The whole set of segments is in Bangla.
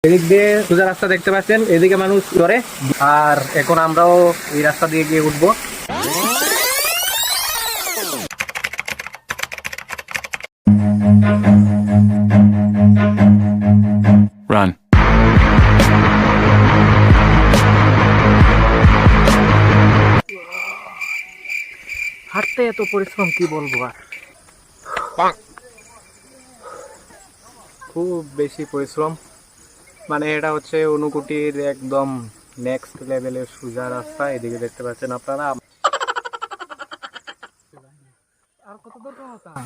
এদিক দিয়ে সোজা রাস্তা দেখতে পাচ্ছেন, এদিকে মানুষ করে, আর এখন আমরাও এই রাস্তা দিয়ে গিয়ে উঠবো। Run. হাঁটতে এত পরিশ্রম কি বলবো আর, খুব বেশি পরিশ্রম। মানে এটা হচ্ছে ঊনকোটির একদম নেক্সট লেভেলের সোজা রাস্তা, এদিকে দেখতে পাচ্ছেন আপনারা।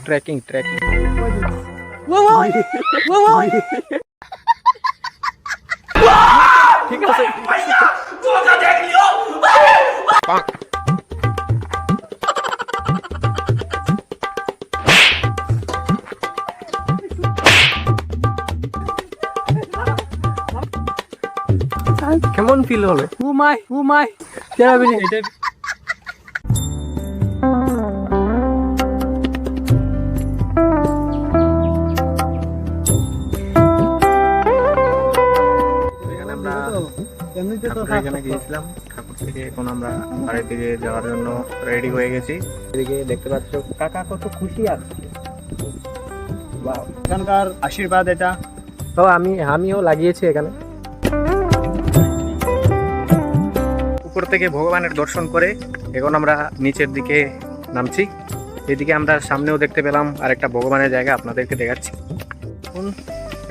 ট্রেকিং ট্রেকিং ঠিক আছে। কেমন ফিল হলো? উমাই এটা এখানে গিয়েছিলাম ঠাকুর থেকে, এখন আমরা বাড়ির দিকে যাওয়ার জন্য রেডি হয়ে গেছি। এদিকে দেখতে পাচ্ছ কাকা কত খুশি আছে, এখানকার আশীর্বাদ এটা। তো আমিও লাগিয়েছি এখানে। উপর থেকে ভগবানের দর্শন করে এখন আমরা নিচের দিকে নামছি। এদিকে আমরা সামনেও দেখতে পেলাম আরেকটা ভগবানের জায়গা, আপনাদেরকে দেখাচ্ছি।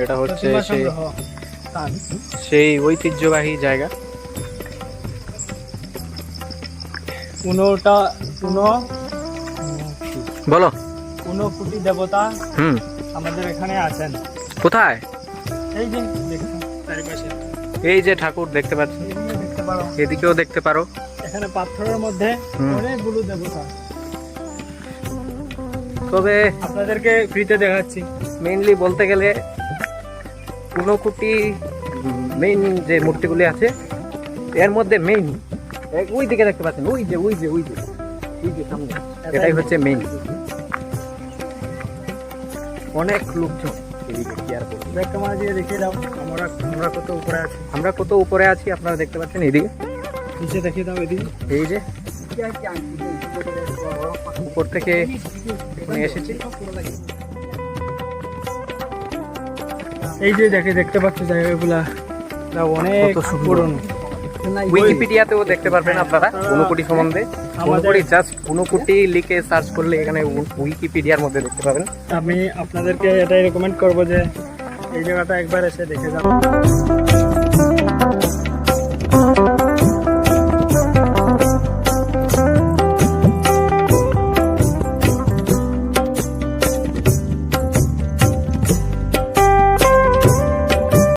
এটা হচ্ছে সেই ঐতিহ্যবাহী জায়গা। বলো। ঊনকোটি দেবতা হুম, আমাদের এখানে আছেন। কোথায়? এই যে দেখুন চারিপাশে, এই যে ঠাকুর দেখতে পাচ্ছ, এদিকে দেখতে পারো, এদিকেও দেখতে পারো। এখানে পাথরের মধ্যে অনেকগুলো দেবতা। তবে আপনাদেরকে ফ্রিতে দেখাচ্ছি। মেইনলি বলতে গেলে ঊনকোটি মেইন যে মূর্তিগুলি আছে এর মধ্যে মেইন ওই দিকে দেখতে পাচ্ছেন, ওই যে সামনে, এটাই হচ্ছে মেইন। অনেক লোকজন এদিকে কি আর বলবো। ব্যাক ক্যামেরা দিয়ে দেখিয়ে দাও আমরা কত উপরে আছি। আমরা কত উপরে আছি আপনারা দেখতে পাচ্ছেন, এদিকে নিচে দেখিয়ে দাও এদিকে। এই যে উপর থেকে এখানে এসেছি। এই যে দেখতে পাচ্ছ জায়গাগুলা অনেক পুরনো। উইকিপিডিয়াতেও দেখতে পারবেন আপনারা ঊনকোটি সম্বন্ধে। ঊনকোটি জাস্ট ঊনকোটি লিখে সার্চ করলে এখানে উইকিপিডিয়ার মধ্যে দেখতে পাবেন। আমি আপনাদেরকে এটাই রেকমেন্ড করবো যে এই জায়গাটা একবার এসে দেখে যান।